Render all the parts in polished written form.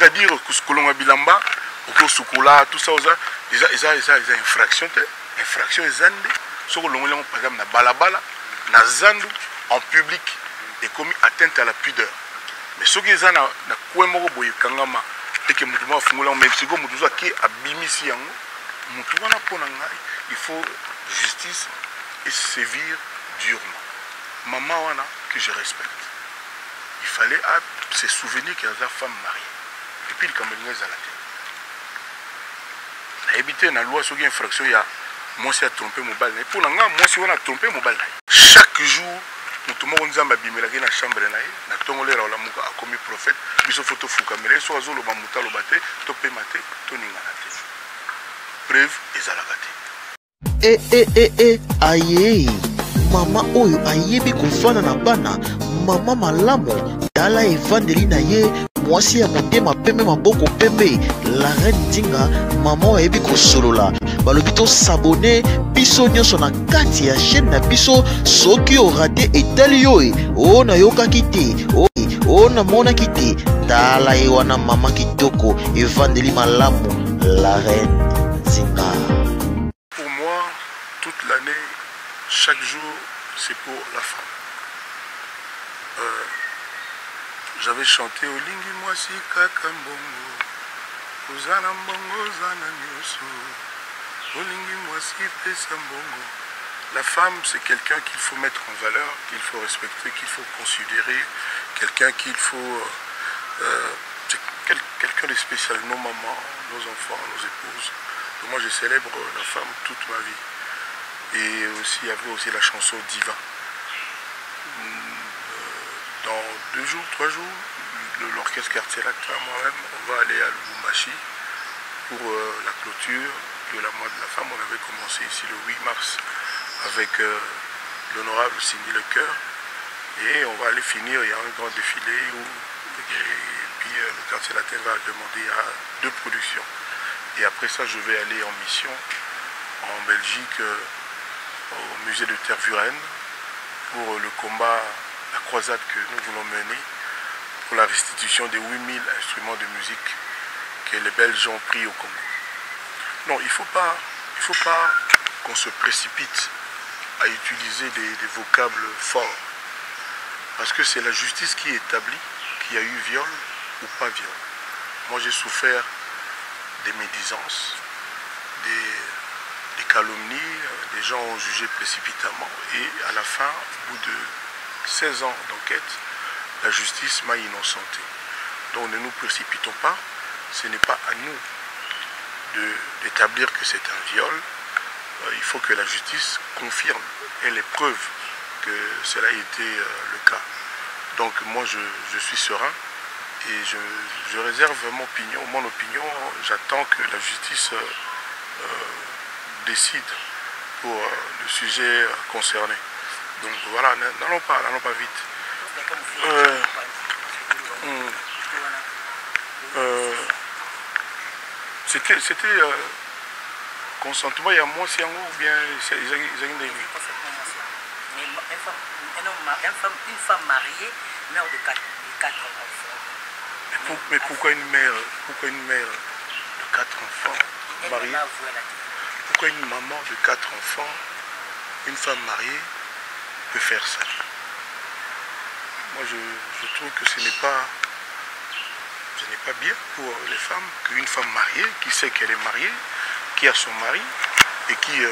C'est-à-dire que ce que l'on a bilamba, au Sukula, tout ça, ils ont infraction. Infraction, ils ont ce que l'on a par exemple na balabala, na zandu, en public, et commis atteinte à la pudeur. Mais ce qu'ils ont na kouemoro boye kangama, et que moutouma fungola, même si moutouza qui a bimisi yango, moutouma na ponanga, il faut justice et sévir durement. Maman wana que je respecte. Il fallait se souvenir qu'il y a une femme mariée. Et puis, il y a une femme. Il a évité une loi sur une infraction. Il y a moi aussi à tromper mon bal. Et pour l'instant, moi aussi on a trompé mon bal. Chaque jour, nous tout le monde a bimé dans la chambre. Nous avons commis prophète. Nous avons photo fou caméra. Nous avons le mamuta le baté. Topé maté. Toninganaté. Preuve, ils ont la gâté. Aïe. Mama oyo ayebi kofana na bana mama malamu tala evandeli na ye mwasi ya motema pembe maboko pembe la reine Dinga mama oyo ayebi kosolola balobi to s'abonner biso nyonso na kati ya chaîne na biso soki o raté etali yo o na yokaki te o na monaki te tala ye wana mama kitoko evandeli malamu la reine Dinga. Pour moi, toute l'année, chaque jour, c'est pour la femme. J'avais chanté Olingi Mwasi Kakambongo, Ozana Mbongo Zana Nyoso, Olingi Mwasi Pesambongo. La femme, c'est quelqu'un qu'il faut mettre en valeur, qu'il faut respecter, qu'il faut considérer, quelqu'un qu'il faut. C'est quelqu'un de spécial, nos mamans, nos enfants, nos épouses. Donc moi, je célèbre la femme toute ma vie. Et aussi, il y avait aussi la chanson Diva. Dans 2 jours, 3 jours, l'orchestre Quartier Lac, moi-même, on va aller à Lubumbashi pour la clôture de la mois de la femme. On avait commencé ici le 8 mars avec l'honorable Cindy Lecoeur. Et on va aller finir, il y a un grand défilé où et puis le Quartier Latin va demander à 2 productions. Et après ça, je vais aller en mission en Belgique, au musée de Tervuren, pour le combat, la croisade que nous voulons mener, pour la restitution des 8000 instruments de musique que les Belges ont pris au Congo. Non, il ne faut pas qu'on se précipite à utiliser des vocables forts, parce que c'est la justice qui établit qu'il y a eu viol ou pas viol. Moi, j'ai souffert des médisances, des calomnies, des gens ont jugé précipitamment et à la fin, au bout de 16 ans d'enquête, la justice m'a innocenté. Donc ne nous précipitons pas, ce n'est pas à nous d'établir que c'est un viol. Il faut que la justice confirme et les preuves que cela a été le cas. Donc moi je suis serein et je réserve mon opinion, j'attends que la justice décide pour le sujet concerné. Donc voilà, n'allons pas vite. C'était consentement, il y a moi si ou bien une femme mariée, mère de 4 enfants. Mais pourquoi une mère de 4 enfants mariée? Pourquoi une maman de 4 enfants, une femme mariée, peut faire ça? Moi, je trouve que ce n'est pas bien pour les femmes qu'une femme mariée, qui sait qu'elle est mariée, qui a son mari, et qui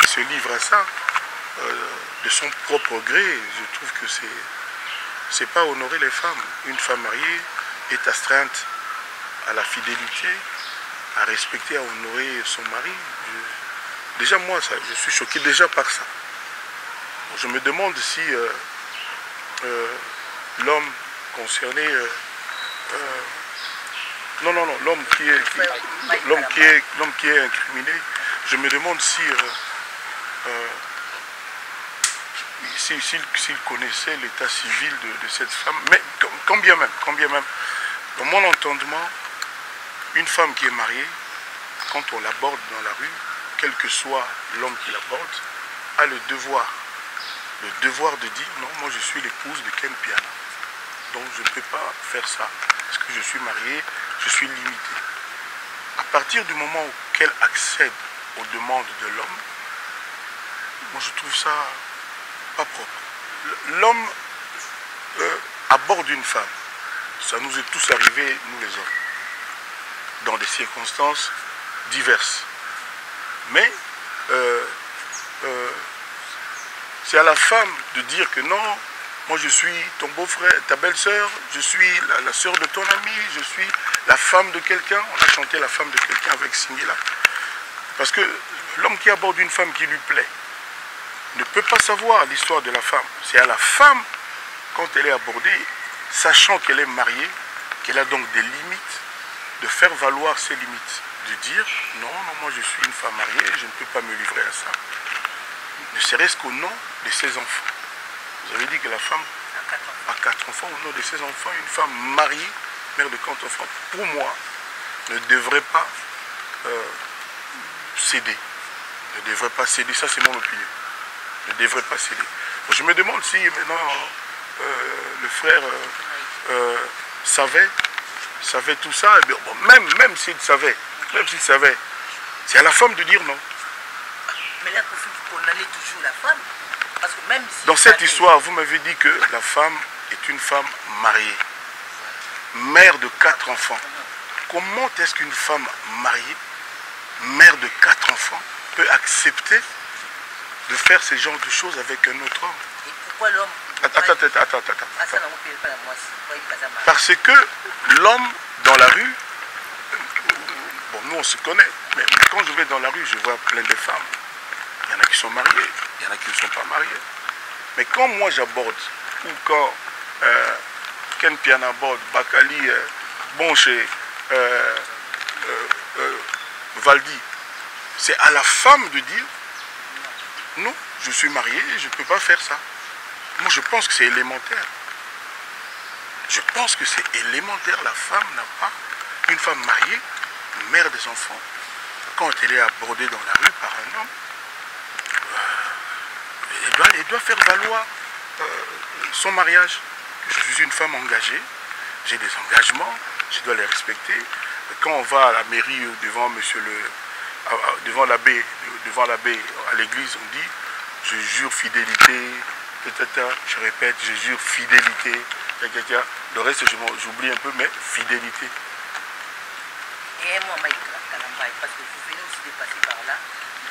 se livre à ça de son propre gré. Je trouve que c'est pas honorer les femmes. Une femme mariée est astreinte à la fidélité, à respecter, à honorer son mari. Déjà moi, je suis choqué déjà par ça. Je me demande si l'homme concerné, l'homme qui est incriminé, je me demande s'il connaissait l'état civil de cette femme. Mais combien même, dans mon entendement, une femme qui est mariée, quand on l'aborde dans la rue, quel que soit l'homme qui l'aborde, a le devoir de dire non, moi je suis l'épouse de Ken Piana. Donc je ne peux pas faire ça. Parce que je suis marié, je suis limité. À partir du moment où qu'elle accède aux demandes de l'homme, moi je trouve ça pas propre. L'homme aborde une femme. Ça nous est tous arrivé, nous les hommes, dans des circonstances diverses. Mais c'est à la femme de dire que non, moi je suis ton beau-frère, ta belle-sœur, je suis la sœur de ton ami, je suis la femme de quelqu'un. On a chanté la femme de quelqu'un avec Singila. Parce que l'homme qui aborde une femme qui lui plaît ne peut pas savoir l'histoire de la femme. C'est à la femme, quand elle est abordée, sachant qu'elle est mariée, qu'elle a donc des limites, de faire valoir ses limites. De dire, non, moi je suis une femme mariée, je ne peux pas me livrer à ça. Ne serait-ce qu'au nom de ses enfants. Vous avez dit que la femme a 4 enfants, au nom de ses enfants, une femme mariée, mère de 4 enfants, pour moi, ne devrait pas céder. Ne devrait pas céder, ça c'est mon opinion. Ne devrait pas céder. Je me demande si maintenant le frère savait tout ça, et bien, bon, même s'il savait, c'est à la femme de dire non. Mais là, il faut condamner toujours la femme. Parce que même si dans cette histoire, vous m'avez dit que la femme est une femme mariée, mère de 4 enfants. Comment est-ce qu'une femme mariée, mère de 4 enfants, peut accepter de faire ce genre de choses avec un autre homme? Et pourquoi l'homme... Attends. Parce que l'homme, dans la rue, bon, nous on se connaît, mais quand je vais dans la rue, je vois plein de femmes. Il y en a qui sont mariées, il y en a qui ne sont pas mariées. Mais quand moi j'aborde, ou quand Ken Pian aborde, Bakali, Bonché, Valdi, c'est à la femme de dire non, je suis marié, je ne peux pas faire ça. Moi je pense que c'est élémentaire. Je pense que c'est élémentaire. La femme n'a pas, une femme mariée, mère des enfants, quand elle est abordée dans la rue par un homme, elle doit faire valoir son mariage. Je suis une femme engagée, j'ai des engagements, je dois les respecter. Quand on va à la mairie devant devant l'abbé à l'église, on dit je jure fidélité, je répète, je jure fidélité, le reste j'oublie un peu, mais fidélité. Et moi, parce que vous venez aussi de passer par là,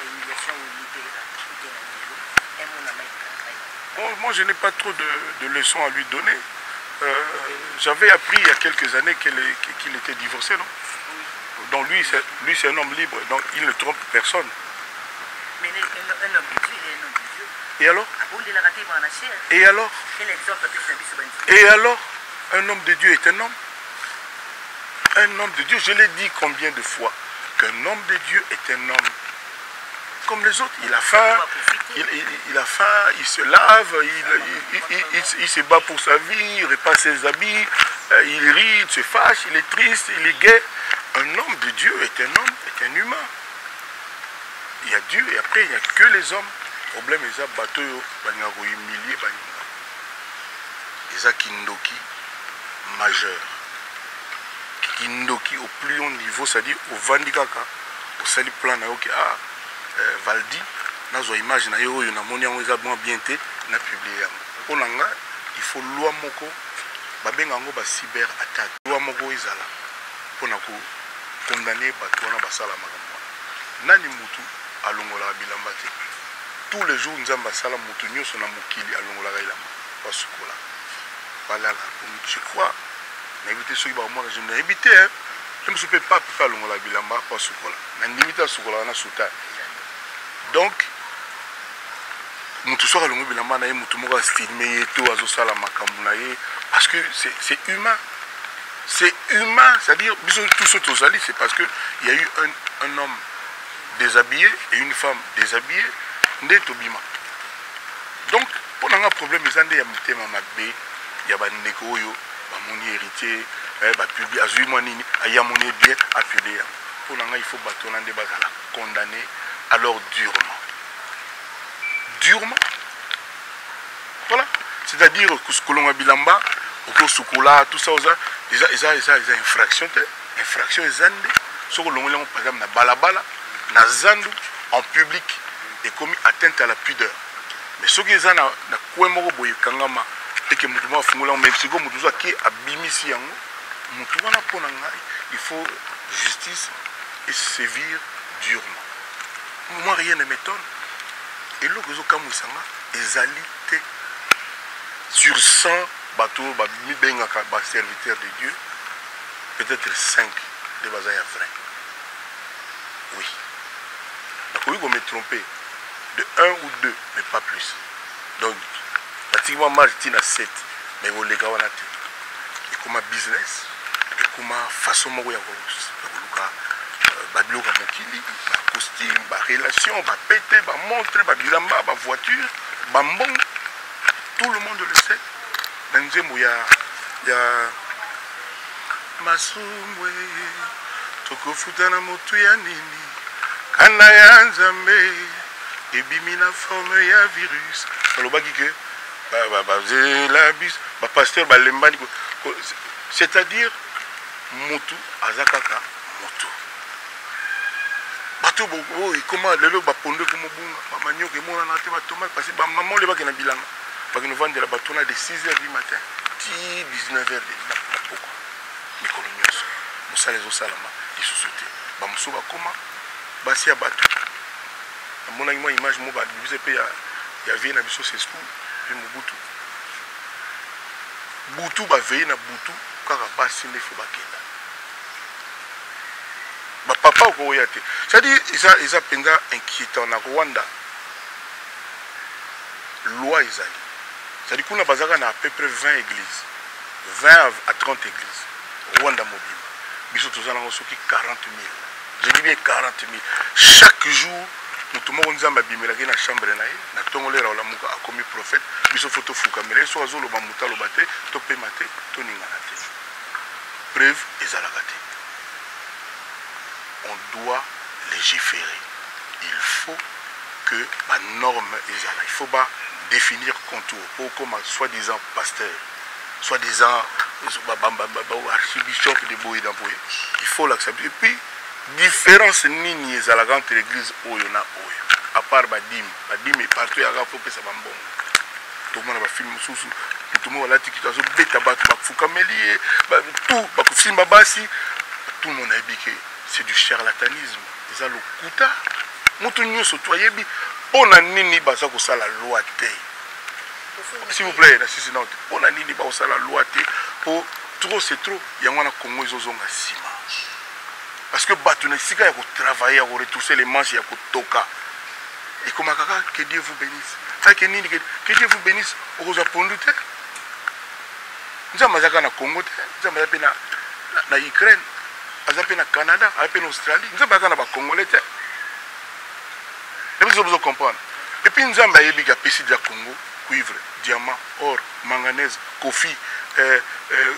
l'humiliation bon, moi je n'ai pas trop de leçons à lui donner. J'avais appris il y a quelques années qu'il était divorcé, non? Oui. Donc lui c'est un homme libre, donc il ne trompe personne. Mais un homme de Dieu, il est un homme de Dieu. Et alors? Et alors? Et alors? Un homme de Dieu est un homme. Un homme de Dieu, je l'ai dit combien de fois, qu'un homme de Dieu est un homme comme les autres. Il a faim, il se lave, il se bat pour sa vie, il répare ses habits, il rit, il se fâche, il est triste, il est gai. Un homme de Dieu est un homme, est un humain. Il y a Dieu et après il n'y a que les hommes. Le problème est que bateau va humilier, il y a kindoki majeur. Kindoki au plus haut niveau, c'est-à-dire au Vandikaka, au sali plan na yoki a Valdi, nazo image na yo na moni yango eza bien te na publier yango. Pona nga il faut loi moko babenga ngo ba cyber attaque. Loi moko ezala pona ko condamner bato na basala makambo. Nani mutu alongola bilamba te. Tous les jours nzamba sala mutu nyoso na mokili alongola ilamba basukola. Voilà, je crois. N'évitez ceux qui vont moi, je me éviter. Je ne peux pas faire le mot la bilamba pas soukola. N'invite soukola na souta. Donc, mutu soka longo bilamba na ye mutu moko filmer to azo sala makambo na ye parce que c'est humain. C'est humain, c'est-à-dire tout ce tozali, c'est parce que il y a eu un homme déshabillé et une femme déshabillée nde tobima. Donc, pour un problème ils ont des mutema mabé, il y a bandeko oyo mon héritier, publié, bien à publier. Pour l'instant, il faut condamner alors durement. Durement. Voilà. C'est-à-dire que ce que l'on a bilamba, ou que ce que tout ça, ils ont infraction. infraction ezande soko longolongo par exemple na balabala na zandu en public et commis atteinte à la pudeur mais soki eza na kwe moko boye kangama et que mutu moko afungola même siko mutu zo ki abimisi yango mutu wana pona ngai il faut justice et sévir durement moi rien ne m'étonne et loko zo kamusanga ezali te sur 100 bateaux ba mibengaka ba serviteurs de Dieu peut-être 5 de bazaya vrai oui donc me tromper de 1 ou 2 mais pas plus donc pratiquement Martin à 7 mais vous les gars on a et comme business et comme façon moko ya koluka babiloko mokili ba costume ba relation ba pété ba montre ba bilamba ba voiture ba mbong tout le monde le sait dans nzembo ya masumbwe tokofuta na motu ya nini kana ya nzambe ebimi na forme ya virus alobaki ke bazela bis ba pasteur balembani c'est-à-dire motu azakaka motu bato bo comment lelo ba pondo ko mobunga mama nyoke mona na te ba tomate parce que ba maman le baki na bilanga baki no vendre la batona de 6h du matin ti 19h de la poko mikolo nyonso musala zo salama lisusu te ba muso ba koma basi ya bato amona ngwa image mo ba bise pe ya vie na biso c'est school pe mobutu butu ba veille na butu kaka basi ndefo bakenda ba papa ko yate c'est-à-dire ils a penga inquiétant na Rwanda loi ezali c'est-à-dire kuna bazaka na à peu près 20 églises 20 à 30 églises Rwanda mobile biso tozana ngosoki 40 000 je dis bien 40 000 chaque jour mutu moko nzambe abimelaki na chambre na ye na ntongo lera olamuka akomi prophète biso foto fukamela so azoloba mutu aloba te topema te toningana te preuve ezalaka te on doit légiférer il faut que la norme ezala il faut pas définir contour pour comme soi-disant pasteur soi-disant archibishop de Boye d'Amboye il faut l'accepter et puis différence nini ezalaka entre l'église oyo na oyo à part badim est partout yaka faut pesa bambongo tout mona ba film susu tout monde la tikito so beta bato bafukameli tout bakusimba basi tout le monde a ébiqué c'est du charlatanisme eza lokuta mutu nyonso toyebi pona nini baza kosala loi te s'il vous plaît na sisi na pona nini ba kosala loi te po trop c'est trop yango na Congo ezozonga sima parce que bato na sika ya ko travailler ya ko retrousser les manches ya ko toka et comme kaka que Dieu vous bénisse ça que nini que Dieu vous bénisse okoza pondu te nzamba zaka na Congo te nzamba pe na Ukraine azape na Canada azape na Australie nzamba zaka na ba Congolais te vous devez comprendre et puis nzamba yebi ka pesi de Congo cuivre diamant or manganèse coffee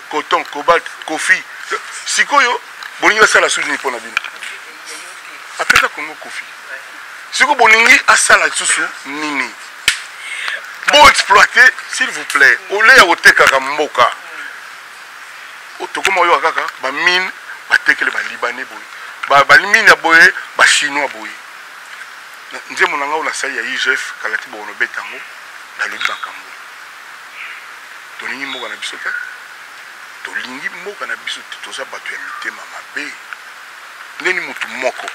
coton cobalt coffee sikoyo boninga sala susu pona bino apesa Congo coffee siko boningi asala susu nini bo exploiter s'il vous plaît ole ya oteka ka mboka otokoma yo kaka ba mine batekele ba libanais boy ba mine ya boye ba chinois boye nze monanga ona sali ya IGF kalati bono betango na lobi bakambo tolingi mboka na biso te tolingi mboka na biso toza bato ya mitema mabe ndeni mutu moko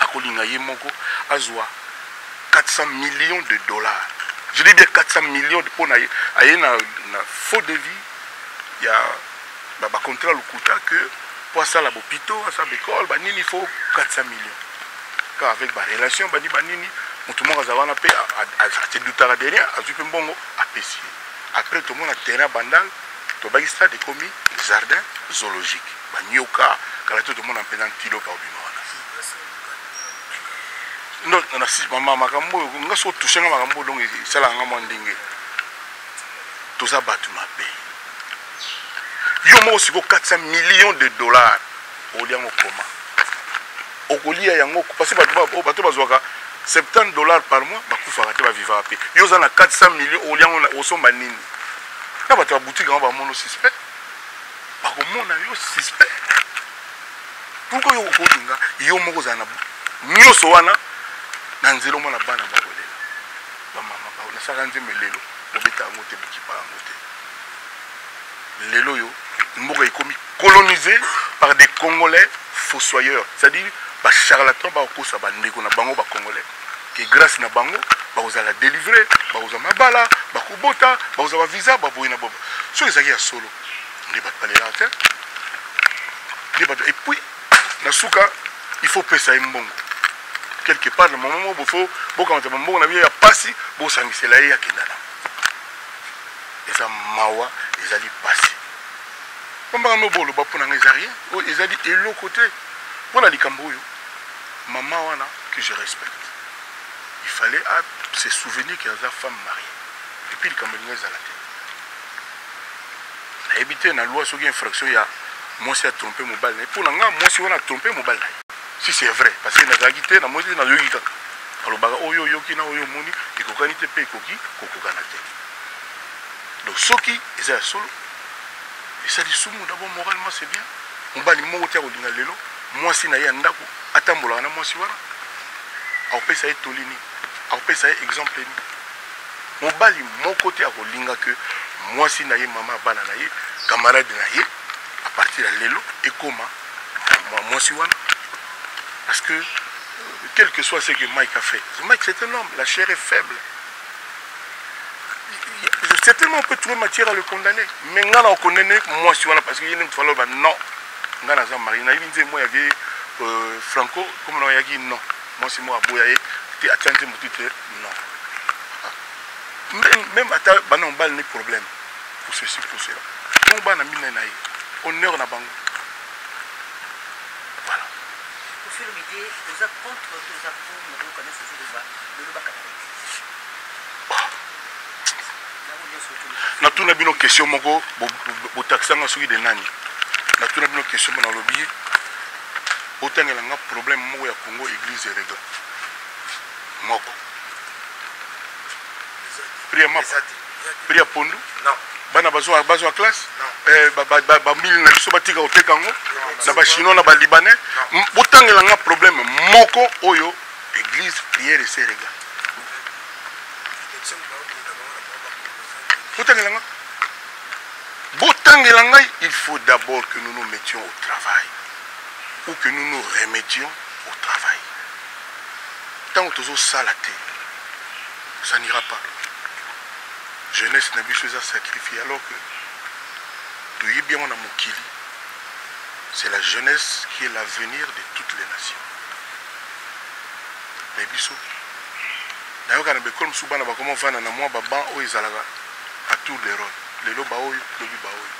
akolinga ye moko azwa 400 millions de dollars je dis bien 400 millions de pour aye na faux devis ya ba contrat lokuta que pour ça la hôpital ça l'école ba nini il faut 400 millions car avec ba relation ba nini mutu moko azwana pe a te dutara derrière azu pe mbongo apesi après tout le monde a terrain bandal to ba stade de commis jardin zoologique ba nyoka kala tout le monde en pendant tilo par bimona non na si mama makambo ngaso touchenga makambo donc sala nga mo ndinge to za batu mabe yo mo siko 400 millions de dollars oliango koma okolia yango parce que bato bazwaka $70 par mois bakufaka te ba vivre pe yo za na 400 millions oliango na osomba nini na bato ba boutique ba mono suspect ba komona yo suspect pourquoi yo kolinga yo moko za na nyoso wana na nzelo mona bana bakolela ba mama ba na saka nzembe lelo obeta yango te bikipa yango te lelo yo mboka ekomi colonisé par des Congolais fossoyeurs, c'est-à-dire ba charlatans ba kosa ba ndeko na bango ba Congolais que grâce na bango ba ozala délivrer ba oza mabala ba kubota ba oza ba visa ba boina boba so ezaki ya solo ne ba palela te et puis na suka il faut pesa mbongo quelque part na moment où il faut bokamata mbongo na ya pasi bo sangisela ya kindana eza mawa ezali pasi Comment me bolo ba pona ngeza rien o ezali elo côté pona likambo yo maman wana que je respecte il fallait se souvenir qu'il y a une femme mariée et puis likambo ngeza la tête na éviter na loi sur infraction ya moi si a trompé mon balle mais pour nga moi si on a trompé mon balle si c'est vrai parce que na zagité na moi na yoki kaka alobaka oyo yoki na oyo moni ikokani te pe koki kokokana te donc soki eza solo et ça dit soumu d'abord moralement c'est bien on bali moko tia kolinga lelo moi si na ya ndako atambola na moi si wana au pesa etolini au pesa exemple ni mon bali mon côté a kolinga que moi si na ye mama bana na ye camarade na ye à partir de lelo et comment moi si wana parce que quel que soit ce que Mike a fait Mike c'est un homme la chair est faible. Certainement on peut trouver matière à le condamner mais ngana on connaît moi si voilà parce qu'il y a une fois là non ngana za marina il dit moi il y avait Franco comme on a dit non moi c'est moi boya tu attends mon titre non même à ta banon bal ni problème pour ceci pour cela on bana mina na honneur na bango voilà au fil de l'idée nous a contre nous apprendre nous connaissons le bas na tuna bino question moko bo taxanga soki de nani na tuna bino question na lobby otangela nga problème moko ya Congo église régla moko priya pondu non bana bazo classe ba mille na biso batika otekango na ba chinois na ba libanais otangela nga problème moko oyo église prière et régla il faut d'abord que nous nous mettions au travail ou que nous nous remettions au travail. Tant que nous salaté, ça n'ira pas. Jeunesse n'a pas à sacrifier alors que tu y bien on a Mokili. C'est la jeunesse qui est l'avenir de toutes les nations. Mais biso, d'ailleurs quand on comme souvent on va comment faire na moi baba o izalaga à tour de rôle. Les loba oyo, lobi ba oyo.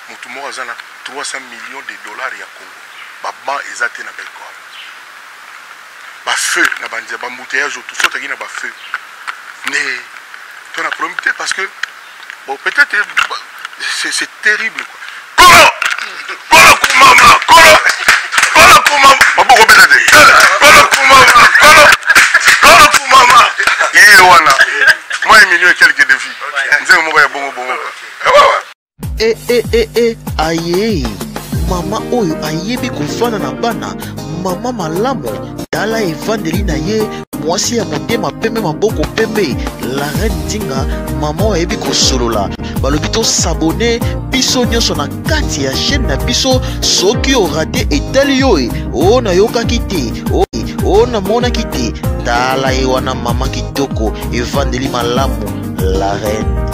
Mutu moko azana 300 millions de dollars ya Congo. Baba ezate na belko. Ba feu na bandia ba mbouteillage tout ça qui na ba feu. Mais on a promis parce que bon peut-être c'est terrible quoi. Kolo kumama, kolo kumama. Maboko betete. Kolo kumama, kolo kumama. Yewana. Moi un million et quelques défis. Nzeng moko ya bongo bongo. Aye mama oyo ayebi kofana na bana mama malamu tala evandeli na ye mwasi ya motema pembe maboko pembe la reine Nzinga mama ayebi kosolola balobi to s'abonner biso nyonso na kati ya chaîne na biso soki orate etali yo o na yokaki te o na monaki te tala ye wana mama kitoko evandeli malamu la reine